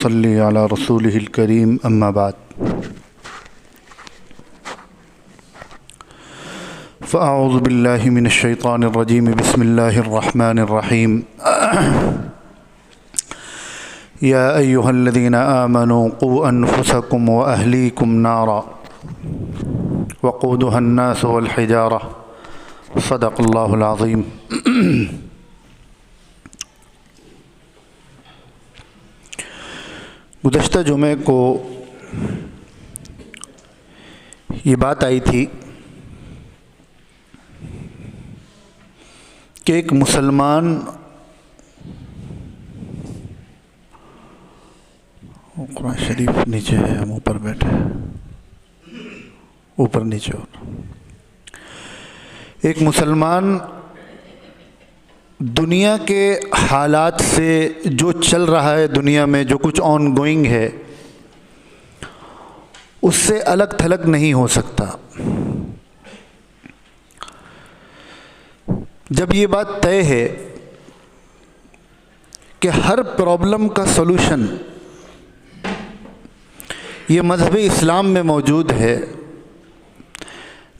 सल्ली अला रसूलिहिल करीम अम्मा बाद फ़अऊज़ु बिल्लाहि मिनश शैतानिर रजीम बिस्मिल्लाहिर रहमानिर रहीम या अय्युहल्लज़ीना आमनू क़ू अन्फुसकुम व अहलीकुम नारा वक़ूदुहा अन्नास वल हिजारा सदक़ल्लाहुल अज़ीम। गुज़श्ता जुमे को ये बात आई थी कि एक मुसलमान कुरान शरीफ नीचे है, हम ऊपर बैठे, ऊपर नीचे और एक मुसलमान दुनिया के हालात से, जो चल रहा है दुनिया में, जो कुछ ऑन गोइंग है, उससे अलग थलग नहीं हो सकता। जब ये बात तय है कि हर प्रॉब्लम का सॉल्यूशन ये मज़हब इस्लाम में मौजूद है,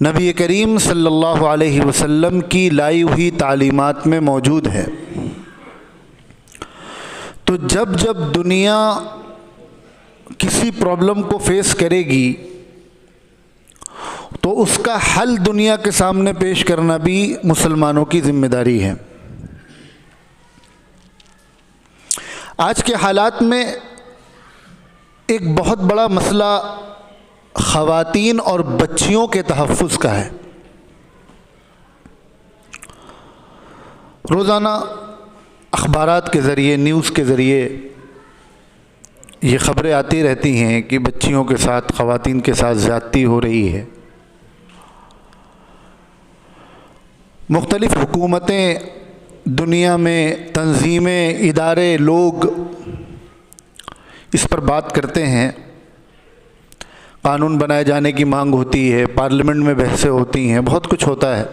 नबी करीम सल्लल्लाहु अलैहि वसल्लम की लाई हुई तालीमात में मौजूद है, तो जब जब दुनिया किसी प्रॉब्लम को फेस करेगी तो उसका हल दुनिया के सामने पेश करना भी मुसलमानों की ज़िम्मेदारी है। आज के हालात में एक बहुत बड़ा मसला ख़वातीन और बच्चियों के तहफ़्फ़ुज़ का है। रोज़ाना अखबारात के ज़रिए, न्यूज़ के ज़रिए ये ख़बरें आती रहती हैं कि बच्चियों के साथ, ख़वातीन के साथ ज़्यादती हो रही है। मुख्तलिफ़ हुकूमतें, दुनिया में तंजीमें, इदारे, लोग इस पर बात करते हैं, कानून बनाए जाने की मांग होती है, पार्लियामेंट में बहसें होती हैं, बहुत कुछ होता है,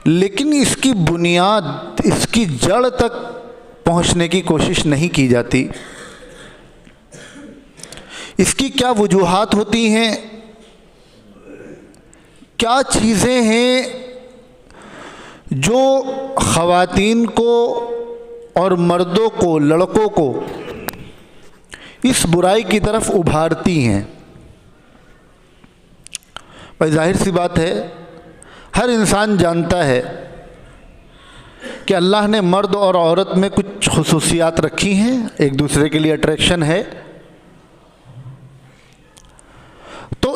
लेकिन इसकी बुनियाद, इसकी जड़ तक पहुंचने की कोशिश नहीं की जाती। इसकी क्या वजूहात होती हैं, क्या चीज़ें हैं जो ख़वातीन को और मर्दों को, लड़कों को इस बुराई की तरफ उभारती हैं। भाई जाहिर सी बात है, हर इंसान जानता है कि अल्लाह ने मर्द और औरत में कुछ खुसूसियात रखी हैं, एक दूसरे के लिए अट्रैक्शन है। तो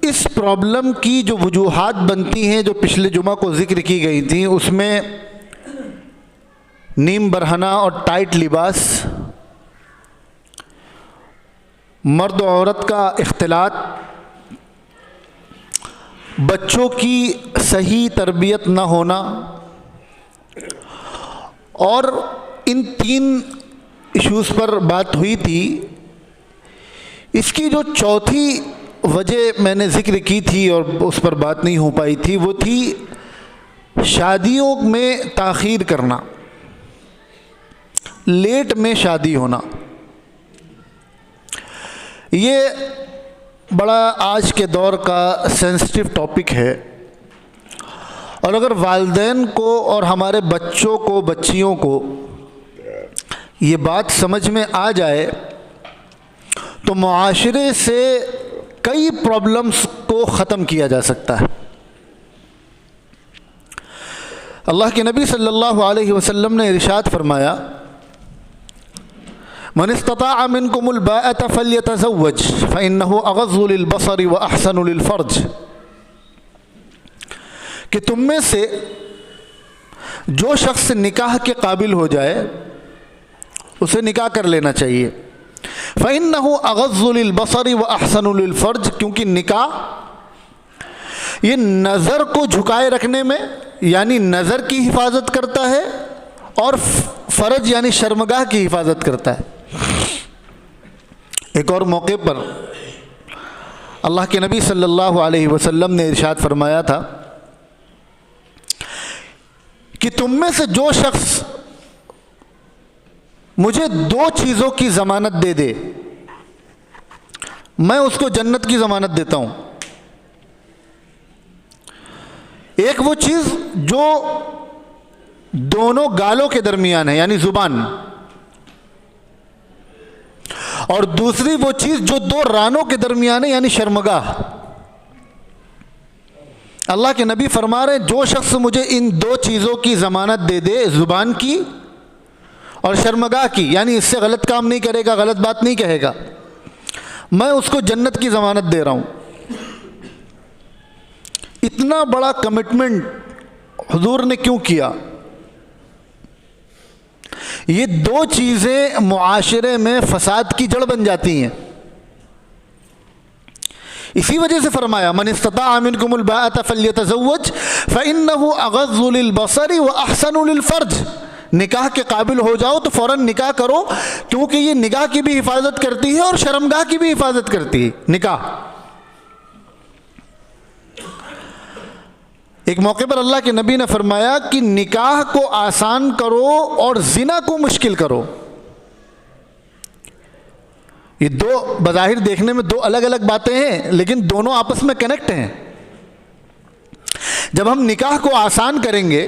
इस प्रॉब्लम की जो वजूहात बनती हैं, जो पिछले जुमा को ज़िक्र की गई थी, उसमें नीम बरहना और टाइट लिबास, मर्द और औरत का इख्तिलात, बच्चों की सही तरबियत न होना, और इन 3 इश्यूज़ पर बात हुई थी। इसकी जो चौथी वजह मैंने ज़िक्र की थी और उस पर बात नहीं हो पाई थी, वो थी शादियों में ताख़ीर करना, लेट में शादी होना। ये बड़ा आज के दौर का सेंसिटिव टॉपिक है, और अगर वालिदैन को और हमारे बच्चों को, बच्चियों को ये बात समझ में आ जाए तो मुआशरे से कई प्रॉब्लम्स को ख़त्म किया जा सकता है। अल्लाह के नबी सल्लल्लाहु अलैहि वसल्लम ने इरशाद फरमाया, मन इस्तताअ मिनकुमुल बाअता फल्यतज़व्वज फ़इन्नहु अग़ज़्ज़ु लिलबसरि व अहसनु लिलफ़र्ज, कि तुम में से जो शख्स निकाह के काबिल हो जाए उसे निकाह कर लेना चाहिए। फ़इन्नहु अग़ज़्ज़ु लिलबसरि व अहसनु लिलफ़र्ज, क्योंकि निकाह ये नज़र को झुकाए रखने में, यानी नज़र की हिफाजत करता है, और फ़र्ज यानी शर्मगाह की हिफाजत करता है। एक और मौके पर अल्लाह के नबी सल्लल्लाहु अलैहि वसल्लम ने इरशाद फरमाया था कि तुम में से जो शख्स मुझे दो चीज़ों की ज़मानत दे दे, मैं उसको जन्नत की ज़मानत देता हूं। एक वो चीज़ जो दोनों गालों के दरमियान है, यानी ज़ुबान, और दूसरी वो चीज़ जो दो रानों के दरमियान है, यानी शर्मगाह। अल्लाह के नबी फरमा रहे हैं, जो शख्स मुझे इन दो चीज़ों की ज़मानत दे दे, ज़ुबान की और शर्मगाह की, यानी इससे गलत काम नहीं करेगा, गलत बात नहीं कहेगा, मैं उसको जन्नत की ज़मानत दे रहा हूँ। इतना बड़ा कमिटमेंट हुजूर ने क्यों किया? ये दो चीज़ें मुआशरे में फसाद की जड़ बन जाती हैं। इसी वजह से फरमाया, मन इस्तताअ मिनकुमुल बाअता फल्यतज़व्वज फ़इन्नहु अग़ज़्ज़ु लिलबसरि व अहसनु लिलफ़र्ज। निकाह के काबिल हो जाओ तो फ़ौरन निकाह करो, क्योंकि ये निकाह की भी हिफाजत करती है और शर्मगाह की भी हिफाजत करती है निकाह। एक मौके पर अल्लाह के नबी ने फरमाया कि निकाह को आसान करो और जिना को मुश्किल करो। ये दो बज़ाहिर देखने में दो अलग अलग बातें हैं, लेकिन दोनों आपस में कनेक्ट हैं। जब हम निकाह को आसान करेंगे,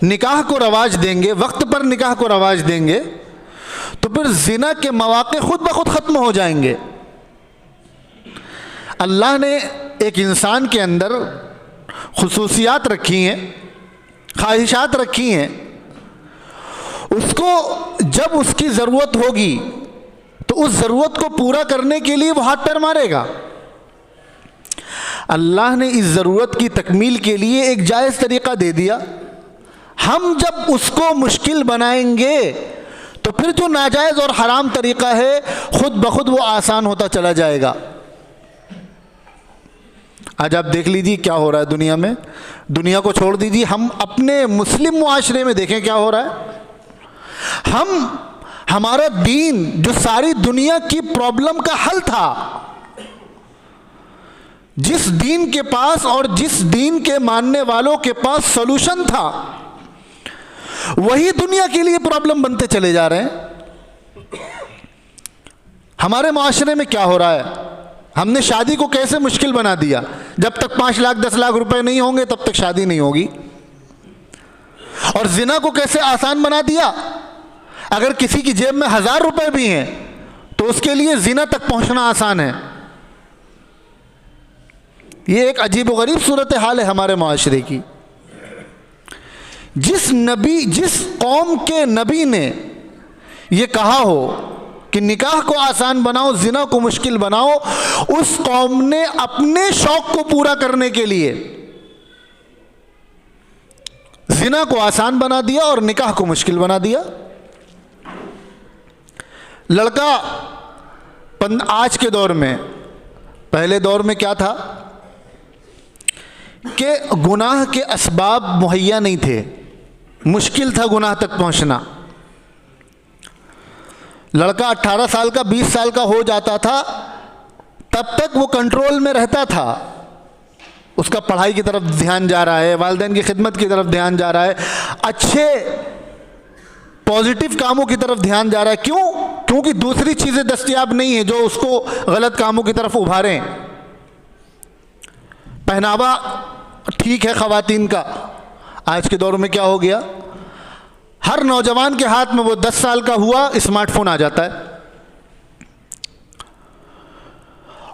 निकाह को रवाज देंगे, वक्त पर निकाह को रवाज देंगे, तो फिर जिना के मौके खुद ब खुद ख़त्म हो जाएंगे। अल्लाह ने एक इंसान के अंदर खुसूसियात रखी हैं, ख्वाहिशात रखी हैं, उसको जब उसकी ज़रूरत होगी तो उस ज़रूरत को पूरा करने के लिए वो हाथ पैर मारेगा। अल्लाह ने इस ज़रूरत की तकमील के लिए एक जायज़ तरीक़ा दे दिया। हम जब उसको मुश्किल बनाएंगे तो फिर जो नाजायज़ और हराम तरीक़ा है खुद ब खुद वो आसान होता चला जाएगा। आज आप देख लीजिए क्या हो रहा है दुनिया में। दुनिया को छोड़ दीजिए, हम अपने मुस्लिम मुआशरे में देखें क्या हो रहा है। हमारा दीन जो सारी दुनिया की प्रॉब्लम का हल था, जिस दीन के पास और जिस दीन के मानने वालों के पास सॉल्यूशन था, वही दुनिया के लिए प्रॉब्लम बनते चले जा रहे हैं। हमारे माशरे में क्या हो रहा है, हमने शादी को कैसे मुश्किल बना दिया। जब तक 5 लाख 10 लाख रुपए नहीं होंगे तब तक शादी नहीं होगी। और जिना को कैसे आसान बना दिया, अगर किसी की जेब में 1000 रुपए भी हैं तो उसके लिए जिना तक पहुंचना आसान है। ये एक अजीब व गरीब सूरत हाल है हमारे माशरे की। जिस कौम के नबी ने ये कहा हो कि निकाह को आसान बनाओ, जिना को मुश्किल बनाओ, उस कौम ने अपने शौक को पूरा करने के लिए जिना को आसान बना दिया और निकाह को मुश्किल बना दिया। लड़का आज के दौर में, पहले दौर में क्या था कि गुनाह के असबाब मुहैया नहीं थे, मुश्किल था गुनाह तक पहुंचना। लड़का 18 साल का 20 साल का हो जाता था, तब तक वो कंट्रोल में रहता था। उसका पढ़ाई की तरफ ध्यान जा रहा है, वालिदैन की खिदमत की तरफ ध्यान जा रहा है, अच्छे पॉजिटिव कामों की तरफ ध्यान जा रहा है। क्यों? क्योंकि दूसरी चीज़ें दस्तयाब नहीं है जो उसको गलत कामों की तरफ उभारें। पहनावा ठीक है ख़वातीन का, आज के दौर में क्या हो गया, हर नौजवान के हाथ में वो 10 साल का हुआ स्मार्टफोन आ जाता है।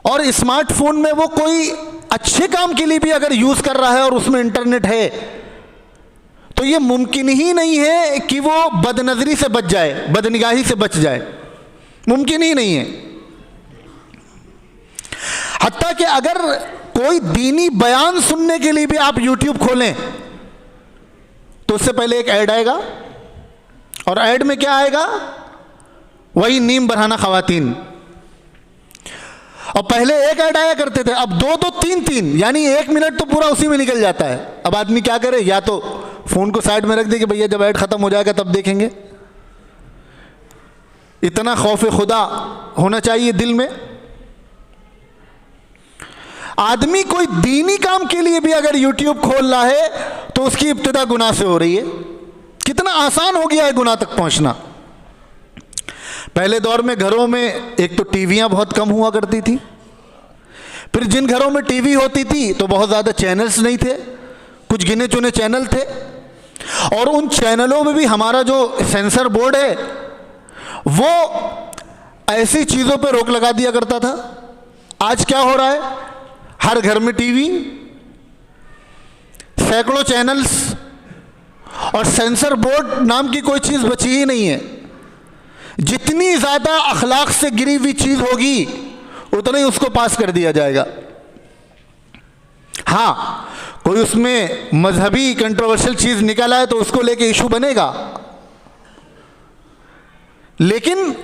और स्मार्टफोन में वो कोई अच्छे काम के लिए भी अगर यूज़ कर रहा है और उसमें इंटरनेट है, तो ये मुमकिन ही नहीं है कि वो बदनज़री से बच जाए, बदनिगाही से बच जाए, मुमकिन ही नहीं है। हत्ता कि अगर कोई दीनी बयान सुनने के लिए भी आप यूट्यूब खोलें तो उससे पहले एक ऐड आएगा, और ऐड में क्या आएगा, वही नीम बरहाना ख़वातीन। और पहले एक ऐड आया करते थे, अब 2 3, यानी 1 मिनट तो पूरा उसी में निकल जाता है। अब आदमी क्या करे, या तो फ़ोन को साइड में रख दे कि भैया जब ऐड ख़त्म हो जाएगा तब देखेंगे। इतना खौफ खुदा होना चाहिए दिल में। आदमी कोई दीनी काम के लिए भी अगर यूट्यूब खोल रहा है तो उसकी इब्तिदा गुनाह से हो रही है। कितना आसान हो गया है गुनाह तक पहुंचना। पहले दौर में घरों में एक तो टीवियाँ बहुत कम हुआ करती थी, फिर जिन घरों में टीवी होती थी तो बहुत ज़्यादा चैनल्स नहीं थे, कुछ गिने चुने चैनल थे, और उन चैनलों में भी हमारा जो सेंसर बोर्ड है वो ऐसी चीज़ों पे रोक लगा दिया करता था। आज क्या हो रहा है, हर घर में टीवी, सैकड़ों चैनल्स, और सेंसर बोर्ड नाम की कोई चीज़ बची ही नहीं है। जितनी ज़्यादा अखलाक से गिरी हुई चीज़ होगी उतना ही उसको पास कर दिया जाएगा। हाँ, कोई उसमें मजहबी कंट्रोवर्शियल चीज़ निकल आए तो उसको लेके इशू बनेगा, लेकिन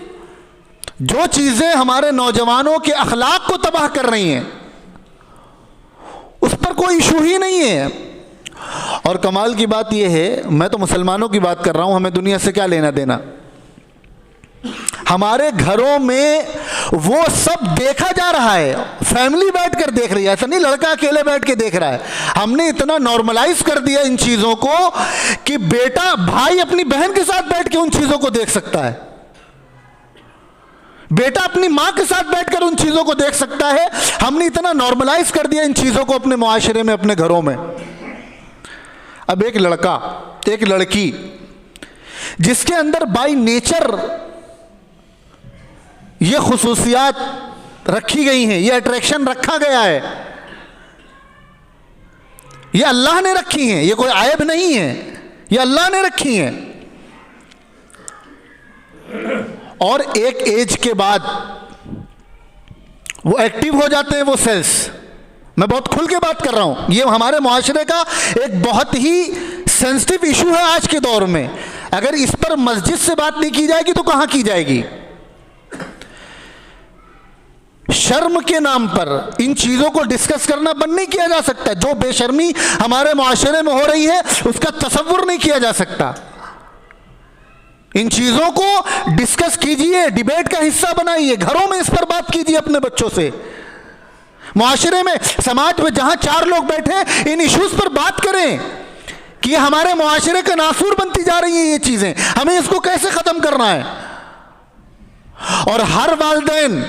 जो चीज़ें हमारे नौजवानों के अखलाक को तबाह कर रही हैं उस पर कोई इशू ही नहीं है। और कमाल की बात यह है, मैं तो मुसलमानों की बात कर रहा हूं, हमें दुनिया से क्या लेना देना। हमारे घरों में वो सब देखा जा रहा है, फैमिली बैठकर देख रही है, ऐसा नहीं लड़का अकेले बैठ के देख रहा है। हमने इतना नॉर्मलाइज कर दिया इन चीजों को कि बेटा भाई अपनी बहन के साथ बैठ के उन चीजों को देख सकता है, बेटा अपनी मां के साथ बैठकर उन चीजों को देख सकता है। हमने इतना नॉर्मलाइज कर दिया इन चीजों को अपने मुआशरे में, अपने घरों में। अब एक लड़का, एक लड़की जिसके अंदर बाय नेचर ये खुसूसियात रखी गई हैं, ये अट्रैक्शन रखा गया है, ये अल्लाह ने रखी हैं, ये कोई आयब नहीं है, ये अल्लाह ने रखी हैं। और एक एज के बाद वो एक्टिव हो जाते हैं वो सेल्स। मैं बहुत खुल के बात कर रहा हूं, ये हमारे मुआशरे का एक बहुत ही सेंसिटिव इशू है आज के दौर में। अगर इस पर मस्जिद से बात नहीं की जाएगी तो कहां की जाएगी। शर्म के नाम पर इन चीजों को डिस्कस करना बंद नहीं किया जा सकता। जो बेशर्मी हमारे मुआशरे में हो रही है उसका तसव्वुर नहीं किया जा सकता। इन चीजों को डिस्कस कीजिए, डिबेट का हिस्सा बनाइए, घरों में इस पर बात कीजिए अपने बच्चों से, मुआशरे में, समाज में जहां चार लोग बैठे इन इश्यूज पर बात करें कि हमारे मुआशरे का नासूर बनती जा रही है ये चीजें, हमें इसको कैसे खत्म करना है। और हर वालिदैन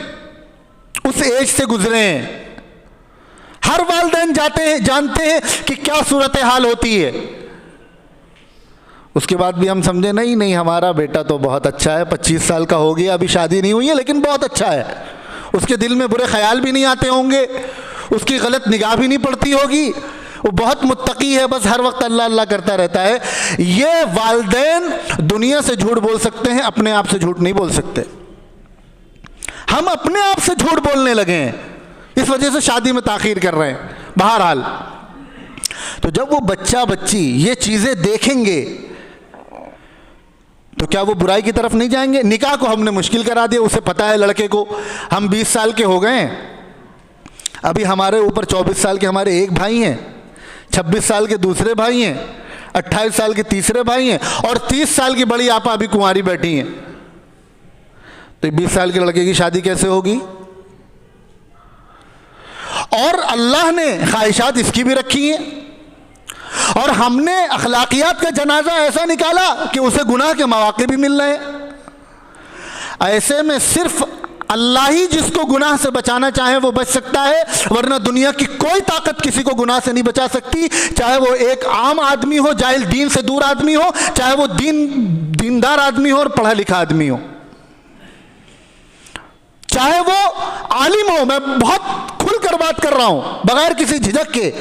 उस एज से गुजरे हैं, हर वालिदैन जानते हैं कि क्या सूरत हाल होती है। उसके बाद भी हम समझे नहीं हमारा बेटा तो बहुत अच्छा है, 25 साल का हो गया, अभी शादी नहीं हुई है लेकिन बहुत अच्छा है, उसके दिल में बुरे ख्याल भी नहीं आते होंगे, उसकी गलत निगाह भी नहीं पड़ती होगी, वो बहुत मुत्तकी है, बस हर वक्त अल्लाह अल्लाह करता रहता है। ये वालिदैन दुनिया से झूठ बोल सकते हैं, अपने आप से झूठ नहीं बोल सकते। हम अपने आप से झूठ बोलने लगे हैं, इस वजह से शादी में ताखीर कर रहे हैं। बहरहाल, तो जब वो बच्चा बच्ची ये चीज़ें देखेंगे तो क्या वो बुराई की तरफ नहीं जाएंगे। निकाह को हमने मुश्किल करा दिया, उसे पता है लड़के को हम 20 साल के हो गए हैं, अभी हमारे ऊपर 24 साल के हमारे एक भाई हैं, 26 साल के दूसरे भाई हैं, 28 साल के तीसरे भाई हैं, और 30 साल की बड़ी आपा अभी कुंवारी बैठी हैं। तो 20 साल के लड़के की शादी कैसे होगी। और अल्लाह ने ख्वाहिशात इसकी भी रखी हैं, और हमने अखलाकियात का जनाजा ऐसा निकाला कि उसे गुनाह के मौके भी मिल रहे हैं। ऐसे में सिर्फ अल्लाह ही जिसको गुनाह से बचाना चाहे वो बच सकता है, वरना दुनिया की कोई ताकत किसी को गुनाह से नहीं बचा सकती। चाहे वो एक आम आदमी हो, जाहिल दीन से दूर आदमी हो, चाहे वो दीनदार आदमी हो और पढ़ा लिखा आदमी हो, चाहे वो आलिम हो, मैं बहुत खुलकर बात कर रहा हूं बगैर किसी झिझक के,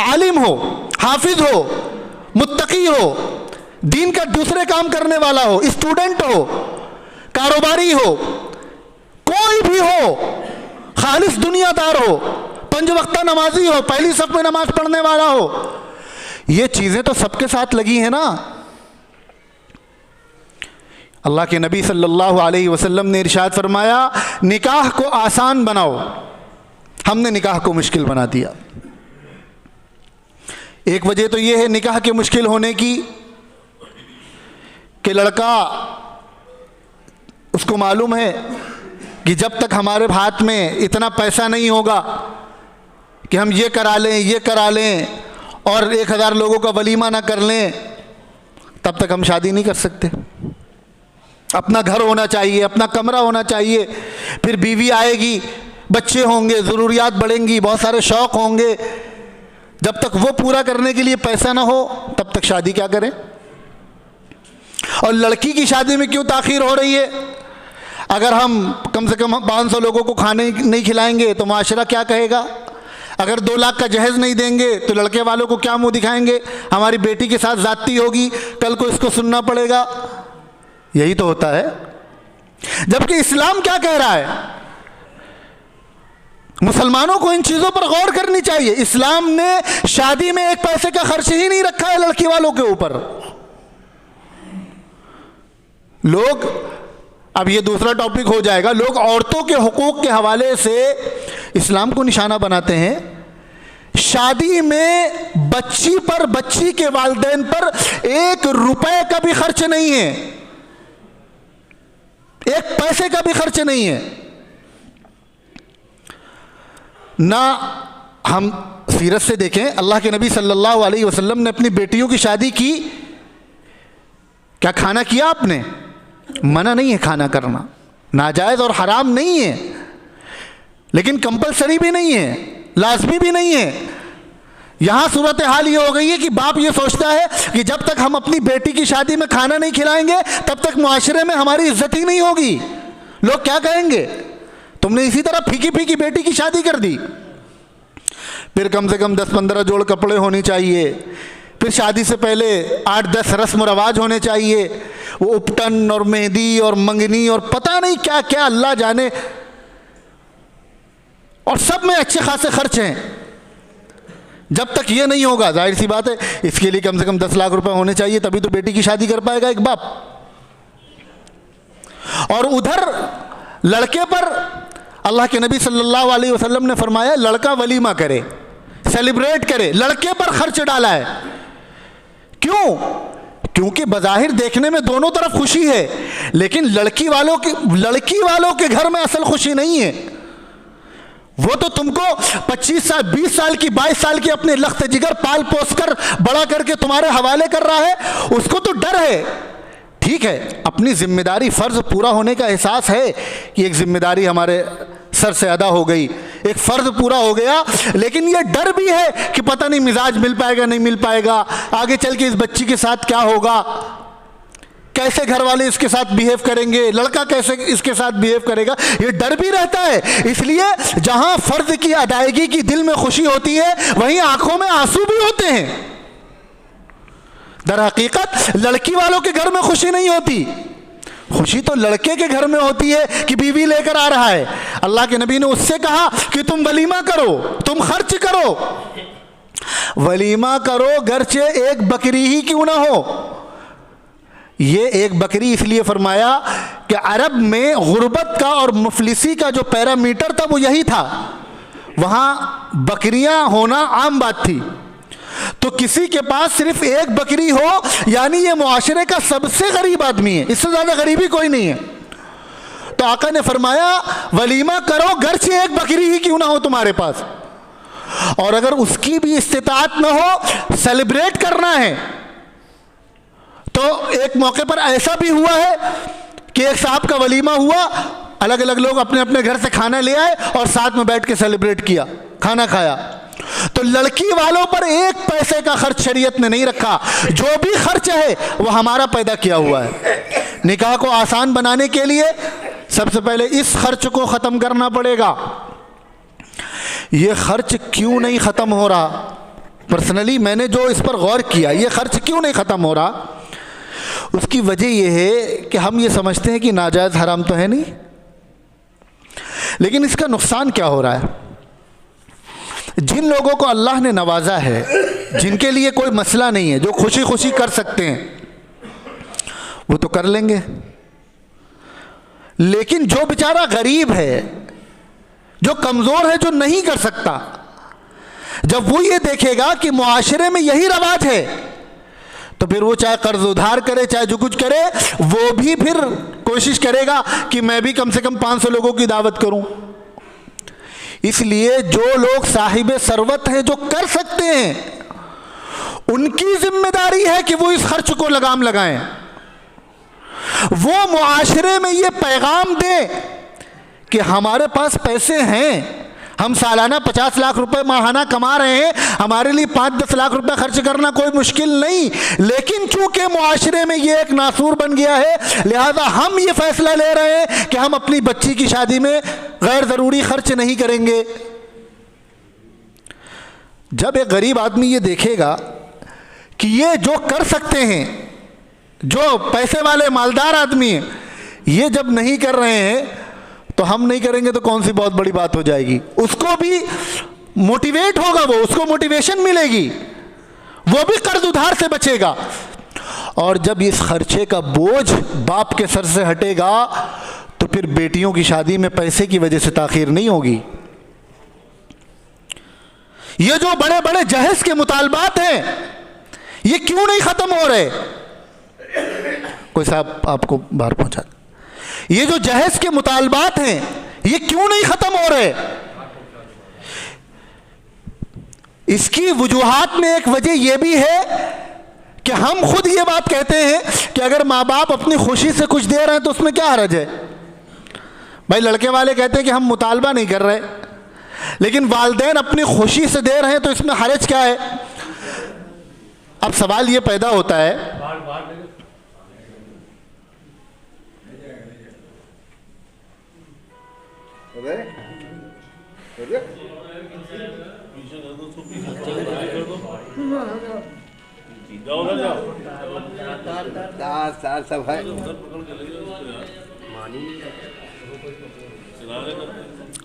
आलिम हो, हाफिज हो, मुत्तकी हो, दीन का दूसरे काम करने वाला हो, स्टूडेंट हो, कारोबारी हो, कोई भी हो, खालिस दुनियादार हो, पंज वक्ता नमाजी हो, पहली सफ में नमाज पढ़ने वाला हो, ये चीजें तो सबके साथ लगी हैं ना। अल्लाह के नबी सल्लल्लाहु अलैहि वसल्लम ने इरशाद फरमाया, निकाह को आसान बनाओ, हमने निकाह को मुश्किल बना दिया। एक वजह तो यह है निकाह के मुश्किल होने की कि लड़का, उसको मालूम है कि जब तक हमारे हाथ में इतना पैसा नहीं होगा कि हम ये करा लें, ये करा लें और 1000 लोगों का वलीमा ना कर लें, तब तक हम शादी नहीं कर सकते। अपना घर होना चाहिए, अपना कमरा होना चाहिए, फिर बीवी आएगी, बच्चे होंगे, ज़रूरियात बढ़ेंगी, बहुत सारे शौक़ होंगे। जब तक वो पूरा करने के लिए पैसा ना हो तब तक शादी क्या करें। और लड़की की शादी में क्यों ताख़ीर हो रही है? अगर हम कम से कम 500 लोगों को खाने नहीं खिलाएंगे तो माशरा क्या कहेगा? अगर 2 लाख का जहेज़ नहीं देंगे तो लड़के वालों को क्या मुंह दिखाएंगे? हमारी बेटी के साथ ज़्यादती होगी, कल को इसको सुनना पड़ेगा। यही तो होता है। जबकि इस्लाम क्या कह रहा है? मुसलमानों को इन चीज़ों पर गौर करनी चाहिए। इस्लाम ने शादी में एक पैसे का खर्च ही नहीं रखा है लड़की वालों के ऊपर। लोग, अब ये दूसरा टॉपिक हो जाएगा, लोग औरतों के हुकूक के हवाले से इस्लाम को निशाना बनाते हैं। शादी में बच्ची पर, बच्ची के वालिदैन पर 1 रुपए का भी खर्च नहीं है, 1 पैसे का भी खर्च नहीं है। ना हम सीरत से देखें, अल्लाह के नबी सल्लल्लाहु अलैहि वसल्लम ने अपनी बेटियों की शादी की, क्या खाना किया आपने? मना नहीं है खाना करना, नाजायज़ और हराम नहीं है, लेकिन कंपलसरी भी नहीं है, लाजमी भी नहीं है। यहाँ सूरत हाल ये हो गई है कि बाप ये सोचता है कि जब तक हम अपनी बेटी की शादी में खाना नहीं खिलाएंगे तब तक मुआशरे में हमारी इज्जत ही नहीं होगी। लोग क्या कहेंगे, तुमने इसी तरह फीकी फीकी बेटी की शादी कर दी। फिर कम से कम 10-15 जोड़ कपड़े होने चाहिए, फिर शादी से पहले 8-10 रस्म रवाज होने चाहिए, वो उपटन और मेहंदी और मंगनी और पता नहीं क्या क्या अल्लाह जाने, और सब में अच्छे खासे खर्च हैं। जब तक ये नहीं होगा, जाहिर सी बात है, इसके लिए कम से कम 10 लाख रुपए होने चाहिए, तभी तो बेटी की शादी कर पाएगा एक बाप। और उधर लड़के पर अल्लाह के नबी सल्लल्लाहु अलैहि वसल्लम ने फरमाया लड़का वलीमा करे, सेलिब्रेट करे, लड़के पर खर्च डाला है। क्यों? क्योंकि बज़ाहिर देखने में दोनों तरफ खुशी है, लेकिन लड़की वालों के घर में असल खुशी नहीं है। वो तो तुमको 25 साल, 20 साल की, 22 साल की अपने लख्त जिगर पाल पोस कर बड़ा करके तुम्हारे हवाले कर रहा है, उसको तो डर है। ठीक है, अपनी जिम्मेदारी, फ़र्ज़ पूरा होने का एहसास है कि एक जिम्मेदारी हमारे सर से अदा हो गई, एक फ़र्ज़ पूरा हो गया, लेकिन ये डर भी है कि पता नहीं मिजाज मिल पाएगा नहीं मिल पाएगा, आगे चल के इस बच्ची के साथ क्या होगा, कैसे घर वाले इसके साथ बिहेव करेंगे, लड़का कैसे इसके साथ बिहेव करेगा, ये डर भी रहता है। इसलिए जहां फ़र्ज़ की अदायगी की दिल में खुशी होती है, वहीं आंखों में आंसू भी होते हैं। दर हकीकत लड़की वालों के घर में खुशी नहीं होती, खुशी तो लड़के के घर में होती है कि बीवी लेकर आ रहा है। अल्लाह के नबी ने उससे कहा कि तुम वलीमा करो, तुम खर्च करो, वलीमा करो, गर्चे एक बकरी ही क्यों ना हो। ये एक बकरी इसलिए फरमाया कि अरब में गुर्बत का और मुफलिसी का जो पैरामीटर था वो यही था, वहाँ बकरियाँ होना आम बात थी। तो किसी के पास सिर्फ एक बकरी हो यानी ये मुआशरे का सबसे गरीब आदमी है, इससे ज़्यादा गरीबी कोई नहीं है। तो आका ने फरमाया वलीमा करो, गर्चे एक बकरी ही क्यों ना हो तुम्हारे पास, और अगर उसकी भी इस्तिताअत न हो, सेलिब्रेट करना है। तो एक मौके पर ऐसा भी हुआ है कि एक साहब का वलीमा हुआ, अलग अलग लोग अपने अपने घर से खाना ले आए और साथ में बैठ के सेलिब्रेट किया, खाना खाया। तो लड़की वालों पर एक पैसे का खर्च शरीयत ने नहीं रखा, जो भी खर्च है वो हमारा पैदा किया हुआ है। निकाह को आसान बनाने के लिए सबसे पहले इस खर्च को ख़त्म करना पड़ेगा। ये खर्च क्यों नहीं ख़त्म हो रहा, पर्सनली मैंने जो इस पर गौर किया, ये खर्च क्यों नहीं ख़त्म हो रहा, उसकी वजह यह है कि हम ये समझते हैं कि नाजायज़ हराम तो है नहीं, लेकिन इसका नुकसान क्या हो रहा है। जिन लोगों को अल्लाह ने नवाजा है, जिनके लिए कोई मसला नहीं है, जो खुशी खुशी कर सकते हैं, वो तो कर लेंगे, लेकिन जो बेचारा गरीब है, जो कमज़ोर है, जो नहीं कर सकता, जब वो ये देखेगा कि मुआशरे में यही रवाज है, तो फिर वो चाहे कर्ज उधार करे, चाहे जो कुछ करे, वो भी फिर कोशिश करेगा कि मैं भी कम से कम 500 लोगों की दावत करूं। इसलिए जो लोग साहिबे सरवत हैं, जो कर सकते हैं, उनकी जिम्मेदारी है कि वो इस खर्च को लगाम लगाएं। वो मुआशरे में ये पैगाम दे कि हमारे पास पैसे हैं, हम सालाना 50 लाख रुपए माहाना कमा रहे हैं, हमारे लिए 5-10 लाख रुपए खर्च करना कोई मुश्किल नहीं, लेकिन चूंकि मुआशरे में ये एक नासूर बन गया है, लिहाजा हम ये फैसला ले रहे हैं कि हम अपनी बच्ची की शादी में गैर ज़रूरी खर्च नहीं करेंगे। जब एक गरीब आदमी ये देखेगा कि ये जो कर सकते हैं, जो पैसे वाले मालदार आदमी हैं, ये जब नहीं कर रहे हैं तो हम नहीं करेंगे तो कौन सी बहुत बड़ी बात हो जाएगी। उसको भी मोटिवेट होगा, वो उसको मोटिवेशन मिलेगी, वो भी कर्ज उधार से बचेगा। और जब इस खर्चे का बोझ बाप के सर से हटेगा तो फिर बेटियों की शादी में पैसे की वजह से ताखीर नहीं होगी। ये जो बड़े बड़े जहेज के मुतालबात हैं, ये क्यों नहीं खत्म हो रहे? कोई साहब आपको बाहर पहुंचा। ये जो जहेज के मुतालबात हैं, ये क्यों नहीं खत्म हो रहे? इसकी वजूहात में एक वजह यह भी है कि हम खुद ये बात कहते हैं कि अगर माँ बाप अपनी खुशी से कुछ दे रहे हैं तो उसमें क्या हर्ज है। भाई लड़के वाले कहते हैं कि हम मुतालबा नहीं कर रहे, लेकिन वालिदैन अपनी खुशी से दे रहे हैं तो इसमें हर्ज क्या है। अब सवाल ये पैदा होता है,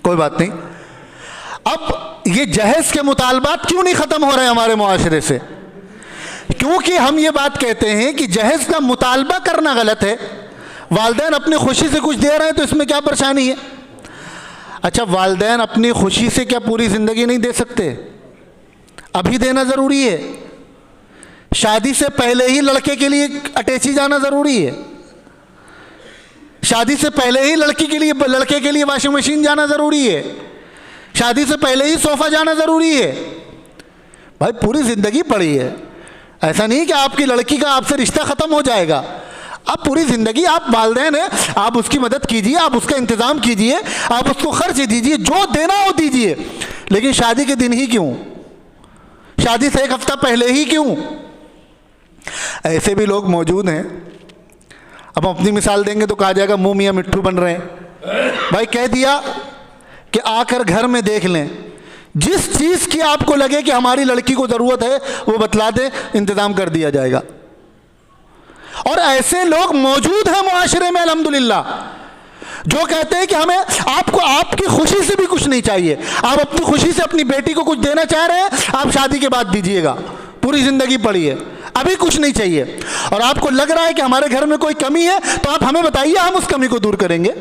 कोई बात नहीं। अब ये जहेज के मुतालबात क्यों नहीं खत्म हो रहे हमारे मुआशरे से? क्योंकि हम ये बात कहते हैं कि जहेज का मुतालबा करना गलत है। वालिदैन अपनी खुशी से कुछ दे रहे हैं तो इसमें क्या परेशानी है? अच्छा, वालिदैन अपनी खुशी से क्या पूरी ज़िंदगी नहीं दे सकते? अभी देना ज़रूरी है। शादी से पहले ही लड़के के लिए अटैची जाना ज़रूरी है। शादी से पहले ही लड़के के लिए वॉशिंग मशीन जाना ज़रूरी है। शादी से पहले ही सोफ़ा जाना ज़रूरी है। भाई पूरी ज़िंदगी पड़ी है। ऐसा नहीं कि आपकी लड़की का आपसे रिश्ता ख़त्म हो जाएगा। अब पूरी ज़िंदगी आप वालिदैन हैं, आप उसकी मदद कीजिए, आप उसका इंतज़ाम कीजिए, आप उसको खर्च दीजिए, जो देना हो दीजिए, लेकिन शादी के दिन ही क्यों? शादी से एक हफ्ता पहले ही क्यों? ऐसे भी लोग मौजूद हैं। अब हम अपनी मिसाल देंगे तो कहा जाएगा मुँह मियाँ मिट्ठू बन रहे हैं। भाई कह दिया कि आकर घर में देख लें, जिस चीज़ की आपको लगे कि हमारी लड़की को ज़रूरत है वो बतला दें, इंतज़ाम कर दिया जाएगा। और ऐसे लोग मौजूद हैं मुआशरे में अल्हम्दुलिल्लाह, जो कहते हैं कि हमें आपको आपकी खुशी से भी कुछ नहीं चाहिए, आप अपनी खुशी से अपनी बेटी को कुछ देना चाह रहे हैं, आप शादी के बाद दीजिएगा, पूरी ज़िंदगी पड़ी है, अभी कुछ नहीं चाहिए। और आपको लग रहा है कि हमारे घर में कोई कमी है तो आप हमें बताइए, हम उस कमी को दूर करेंगे।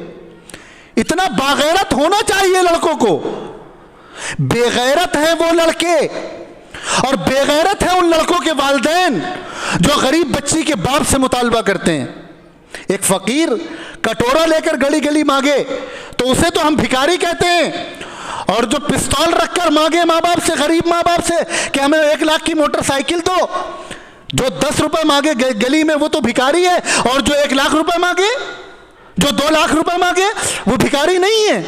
इतना बागैरत होना चाहिए लड़कों को। बेगैरत है वो लड़के और बेगैरत है उन लड़कों के वालिदैन जो गरीब बच्ची के बाप से मुतालबा करते हैं। एक फकीर कटोरा लेकर गली गली मांगे तो उसे तो हम भिखारी कहते हैं, और जो पिस्तौल रखकर मांगे माँ बाप से, गरीब माँ बाप से कि हमें 1 लाख की मोटरसाइकिल दो, जो 10 रुपए मांगे गली में वो तो भिखारी है, और जो 1 लाख रुपए मांगे, जो 2 लाख रुपए मांगे, वो भिखारी नहीं है,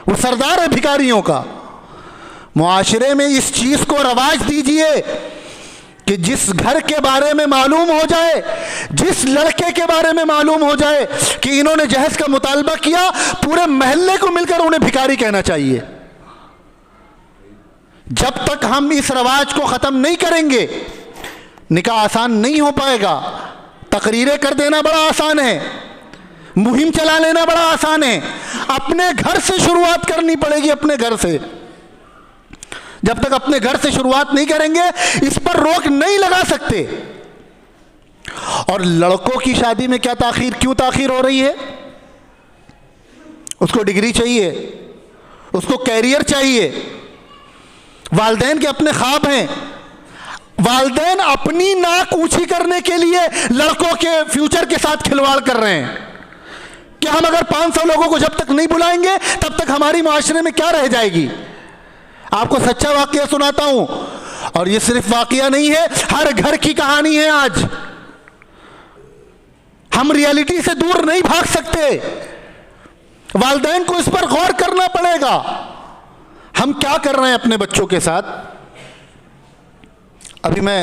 वो सरदार है भिखारियों का। मुआशरे में इस चीज को रवाज दीजिए कि जिस घर के बारे में मालूम हो जाए, जिस लड़के के बारे में मालूम हो जाए कि इन्होंने जहेज का मुतालबा किया, पूरे मोहल्ले को मिलकर उन्हें भिखारी कहना चाहिए। जब तक हम इस रवाज को ख़त्म नहीं करेंगे, निकाह आसान नहीं हो पाएगा। तकरीरें कर देना बड़ा आसान है, मुहिम चला लेना बड़ा आसान है। अपने घर से शुरुआत करनी पड़ेगी, अपने घर से। जब तक अपने घर से शुरुआत नहीं करेंगे, इस पर रोक नहीं लगा सकते। और लड़कों की शादी में क्या ताखीर, क्यों ताखीर हो रही है? उसको डिग्री चाहिए, उसको कैरियर चाहिए, वालिदैन के अपने ख्वाब हैं। वालिदैन अपनी नाक ऊंची करने के लिए लड़कों के फ्यूचर के साथ खिलवाड़ कर रहे हैं कि हम अगर 500 लोगों को जब तक नहीं बुलाएंगे तब तक हमारी मुआशरे में क्या रह जाएगी। आपको सच्चा वाकया सुनाता हूं, और ये सिर्फ वाकया नहीं है, हर घर की कहानी है। आज हम रियलिटी से दूर नहीं भाग सकते, वालिदैन को इस पर गौर करना पड़ेगा। हम क्या कर रहे हैं अपने बच्चों के साथ। अभी मैं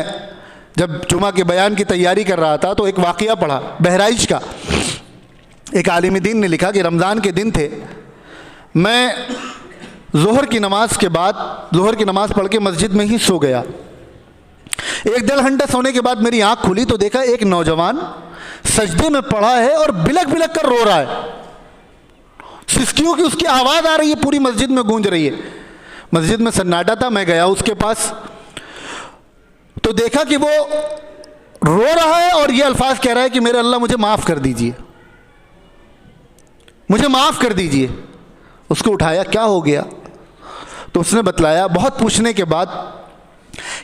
जब जुमा के बयान की तैयारी कर रहा था तो एक वाक़या पढ़ा बहराइच का। एक आलिम दीन ने लिखा कि रमज़ान के दिन थे, मैं ज़ोहर की नमाज के बाद ज़ोहर की नमाज़ पढ़ के मस्जिद में ही सो गया। एक डेढ़ घंटे सोने के बाद मेरी आंख खुली तो देखा एक नौजवान सजदे में पड़ा है और बिलक बिलक कर रो रहा है। सिसकियों की उसकी आवाज़ आ रही है, पूरी मस्जिद में गूंज रही है। मस्जिद में सन्नाटा था। मैं गया उसके पास तो देखा कि वो रो रहा है और ये अल्फाज कह रहा है कि मेरे अल्लाह मुझे माफ़ कर दीजिए, मुझे माफ़ कर दीजिए। उसको उठाया, क्या हो गया? तो उसने बतलाया बहुत पूछने के बाद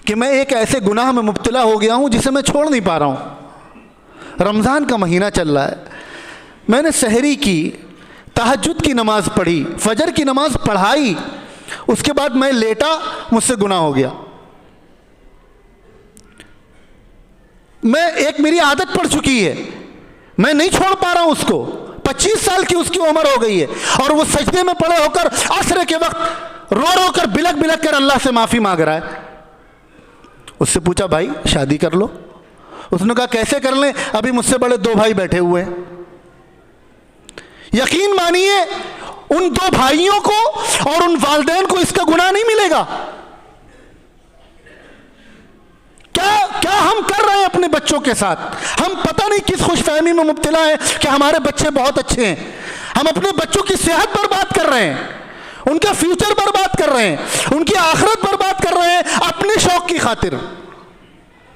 कि मैं एक ऐसे गुनाह में मुब्तला हो गया हूं जिसे मैं छोड़ नहीं पा रहा हूं। रमज़ान का महीना चल रहा है, मैंने सहरी की, तहज्जुद की नमाज़ पढ़ी, फजर की नमाज़ पढ़ाई, उसके बाद मैं लेटा, मुझसे गुनाह हो गया। मेरी आदत पड़ चुकी है, मैं नहीं छोड़ पा रहा हूं उसको। 25 साल की उसकी उम्र हो गई है और वो सजदे में पड़े होकर असर के वक्त रो रो कर बिलक बिलक कर अल्लाह से माफ़ी मांग रहा है। उससे पूछा भाई शादी कर लो। उसने कहा कैसे कर लें, अभी मुझसे बड़े 2 भाई बैठे हुए हैं। यकीन मानिए उन 2 भाइयों को और उन वालिदैन को इसका गुनाह नहीं मिलेगा। क्या हम कर रहे हैं अपने बच्चों के साथ? हम पता नहीं किस खुशफहमी में मुब्तला है कि हमारे बच्चे बहुत अच्छे हैं। हम अपने बच्चों की सेहत बर्बाद कर रहे हैं, उनका फ्यूचर बर्बाद कर रहे हैं, उनकी आखिरत बर्बाद कर रहे हैं अपने शौक की खातिर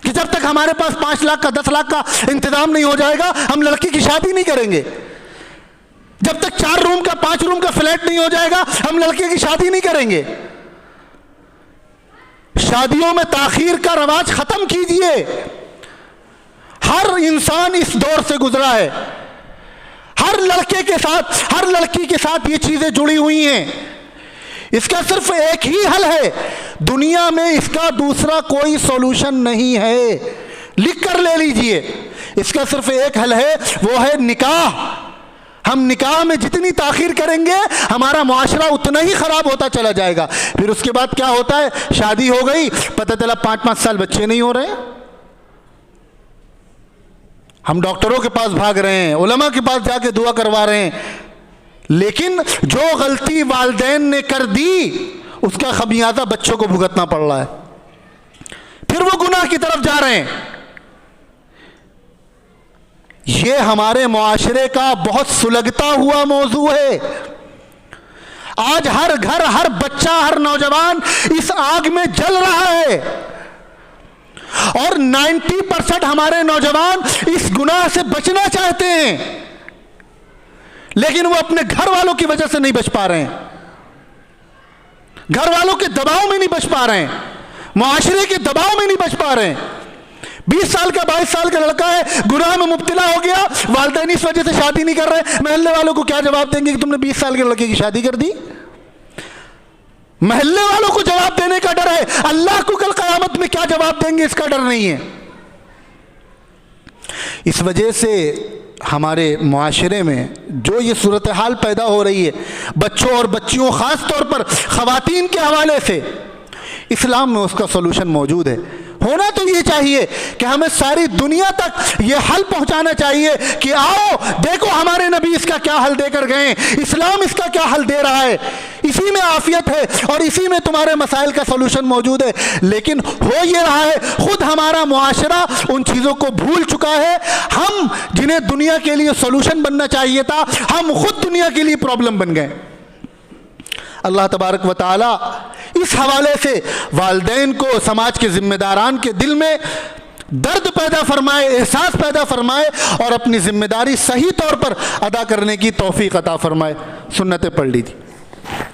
कि जब तक हमारे पास 5 लाख का 10 लाख का इंतजाम नहीं हो जाएगा हम लड़की की शादी नहीं करेंगे। जब तक 4 रूम का 5 रूम का फ्लैट नहीं हो जाएगा हम लड़के की शादी नहीं करेंगे। शादियों में ताखीर का रवाज खत्म कीजिए। हर इंसान इस दौर से गुजरा है, हर लड़के के साथ, हर लड़की के साथ ये चीजें जुड़ी हुई हैं। इसका सिर्फ एक ही हल है, दुनिया में इसका दूसरा कोई सॉल्यूशन नहीं है। लिख कर ले लीजिए, इसका सिर्फ एक हल है, वो है निकाह। हम निकाह में जितनी ताखीर करेंगे हमारा मुआशरा उतना ही खराब होता चला जाएगा। फिर उसके बाद क्या होता है, शादी हो गई, पता चला 5-5 साल बच्चे नहीं हो रहे। हम डॉक्टरों के पास भाग रहे हैं, उलमा के पास जाके दुआ करवा रहे हैं, लेकिन जो गलती वालिदैन ने कर दी उसका खमियाजा बच्चों को भुगतना पड़ रहा है। फिर वो गुनाह की तरफ जा रहे हैं। ये हमारे मुआशरे का बहुत सुलगता हुआ मौजू है। आज हर घर, हर बच्चा, हर नौजवान इस आग में जल रहा है और 90% हमारे नौजवान इस गुनाह से बचना चाहते हैं, लेकिन वो अपने घर वालों की वजह से नहीं बच पा रहे हैं, घर वालों के दबाव में नहीं बच पा रहे हैं, मुआशरे के दबाव में नहीं बच पा रहे हैं। 20 साल का 22 साल का लड़का है, गुनाह में मुब्तला हो गया, वालिदैन इस वजह से शादी नहीं कर रहे। महल्ले वालों को क्या जवाब देंगे कि तुमने 20 साल के लड़के की शादी कर दी? महल्ले वालों को जवाब देने का डर है, अल्लाह को कल क़यामत में क्या जवाब देंगे इसका डर नहीं है। इस वजह से हमारे मुआशरे में जो ये सूरत हाल पैदा हो रही है, बच्चों और बच्चियों ख़ास तौर पर ख़वातीन के हवाले से, इस्लाम में उसका सलूशन मौजूद है। होना तो ये चाहिए कि हमें सारी दुनिया तक ये हल पहुंचाना चाहिए कि आओ देखो हमारे नबी इसका क्या हल देकर गए, इस्लाम इसका क्या हल दे रहा है, इसी में आफियत है और इसी में तुम्हारे मसाइल का सलूशन मौजूद है। लेकिन हो ये रहा है, खुद हमारा मुआशरा उन चीज़ों को भूल चुका है। हम जिन्हें दुनिया के लिए सलूशन बनना चाहिए था, हम खुद दुनिया के लिए प्रॉब्लम बन गए। अल्लाह तबारक व तआला इस हवाले से वालिदैन को, समाज के जिम्मेदारान के दिल में दर्द पैदा फरमाए, एहसास पैदा फरमाए और अपनी जिम्मेदारी सही तौर पर अदा करने की तौफीक अता फरमाए। सुन्नतें पढ़ लीजिए।